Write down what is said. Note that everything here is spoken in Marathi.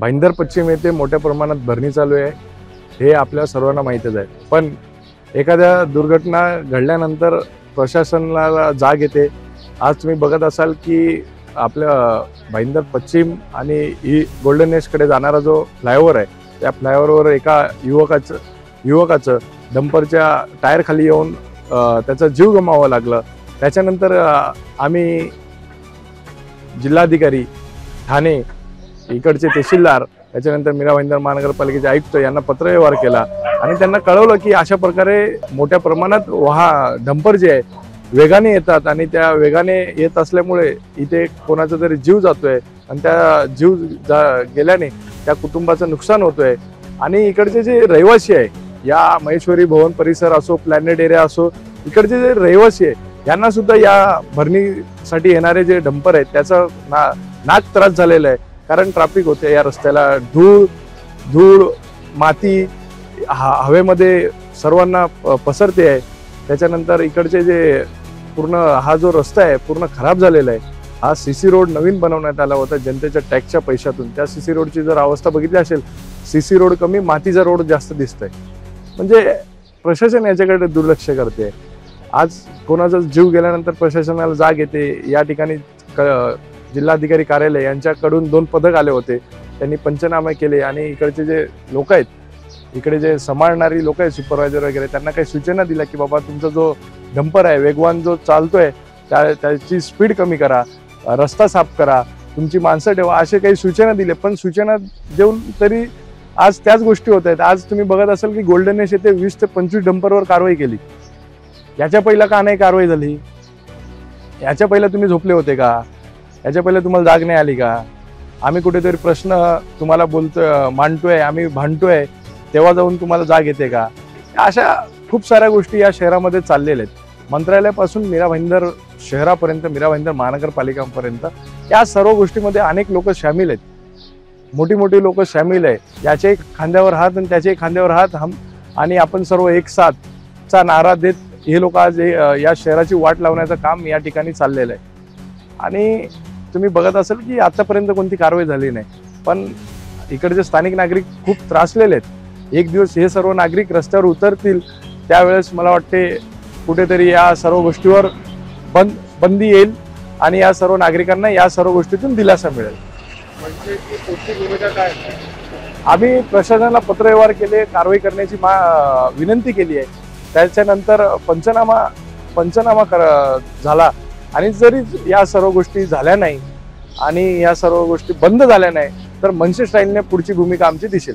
भाईंदर पश्चिम येथे मोठ्या प्रमाणात भरणी चालू आहे, हे आपल्या सर्वांना माहीतच आहे। पण एखाद्या दुर्घटना घडल्यानंतर प्रशासनाला जाग येते। आज तुम्ही बघत असाल की आपल्या भाईंदर पश्चिम आणि गोल्डन नेस्टकडे जाणारा जो फ्लायओव्हर आहे, त्या फ्लायओव्हरवर एका युवकाचं डंपरच्या टायर खाली येऊन त्याचा जीव गमावावा लागला। त्याच्यानंतर आम्ही जिल्हाधिकारी, ठाणे, इकडचे तहसीलदार, त्याच्यानंतर मीरा भाईंदर महानगरपालिकेचे आयुक्त यांना पत्रव्यवहार केला आणि त्यांना कळवलं की अशा प्रकारे मोठ्या प्रमाणात डंपर जे आहे वेगाने येतात आणि त्या वेगाने येत असल्यामुळे इथे कोणाचा तरी जीव जातोय आणि त्या जीव गेल्याने त्या कुटुंबाचं नुकसान होतोय। आणि इकडचे जे रहिवासी आहे, या महेश्वरी भवन परिसर असो, प्लॅनेट एरिया असो, इकडचे जे रहिवासी आहे यांना सुद्धा या भरणीसाठी येणारे जे डंपर आहेत त्याचा नाक त्रास झालेला आहे। कारण ट्रॅफिक होते या रस्त्याला, धूळ माती हवेमध्ये सर्वांना पसरते आहे। त्याच्यानंतर इकडचे जे पूर्ण हा जो रस्ता आहे पूर्ण खराब झालेला आहे। हा सीसी रोड नवीन बनवण्यात आला होता जनतेच्या टॅक्सच्या पैशातून। त्या सीसी रोडची जर अवस्था बघितली असेल, सीसी रोड कमी, मातीचा रोड जास्त दिसतोय। म्हणजे प्रशासन याच्याकडे दुर्लक्ष करते। आज कोणाचा जीव गेल्यानंतर प्रशासनाला जाग येते। या ठिकाणी जिल्हाधिकारी कार्यालय यांच्याकडून 2 पथक आले होते, त्यांनी पंचनामे केले आणि इकडचे जे लोक आहेत, इकडे जे सांभाळणारी लोक आहेत, सुपरवायझर वगैरे, त्यांना काही सूचना दिल्या की बाबा तुमचा जो डंपर आहे वेगवान जो चालतोय त्याची स्पीड कमी करा, रस्ता साफ करा, तुमची माणसं ठेवा, असे काही सूचना दिले। पण सूचना देऊन तरी आज त्याच गोष्टी होत आहेत। आज तुम्ही बघत असाल की गोल्डन नेस्ट येथे 20 ते 25 डंपरवर कारवाई केली। याच्या पहिला का नाही कारवाई झाली? याच्या पहिला तुम्ही झोपले होते का? याच्या पहिले तुम्हाला जाग नाही आली का? आम्ही कुठेतरी प्रश्न तुम्हाला बोलतोय, मांडतोय, आम्ही भांडतोय, तेव्हा जाऊन तुम्हाला जाग येते का? अशा खूप साऱ्या गोष्टी या शहरामध्ये चाललेल्या आहेत। मंत्रालयापासून मीरा भाईंदर शहरापर्यंत, मीरा भाईंदर महानगरपालिकांपर्यंत या सर्व गोष्टीमध्ये अनेक लोक सामील आहेत, मोठी मोठी लोक सामील आहे। याचे खांद्यावर हात आणि त्याचे खांद्यावर हात, हम आणि आपण सर्व एक साथचा नारा देत हे लोक आज या शहराची वाट लावण्याचं काम या ठिकाणी चाललेलं आहे। आणि तुम्ही बघत असाल की आतापर्यंत कोणती कारवाई झाली नाही, पण इकडचे स्थानिक नागरिक खूप त्रासलेले आहेत। एक दिवस हे सर्व नागरिक रस्त्यावर उतरतील त्यावेळेस मला वाटते कुठेतरी या सर्व गोष्टीवर बंदी येईल आणि या सर्व नागरिकांना या सर्व गोष्टीतून दिलासा मिळेल। म्हणजे पुढची भूमिका काय? आम्ही प्रशासनाला पत्रव्यवहार केले, कारवाई करण्याची विनंती केली आहे। त्याच्यानंतर पंचनामा झाला आणि जरी या सर्व गोष्टी झाल्या नाही आणि या सर्व गोष्टी बंद झाल्या नाही तर मनसे स्टाईलने पुढची भूमिका आमची दिसेल।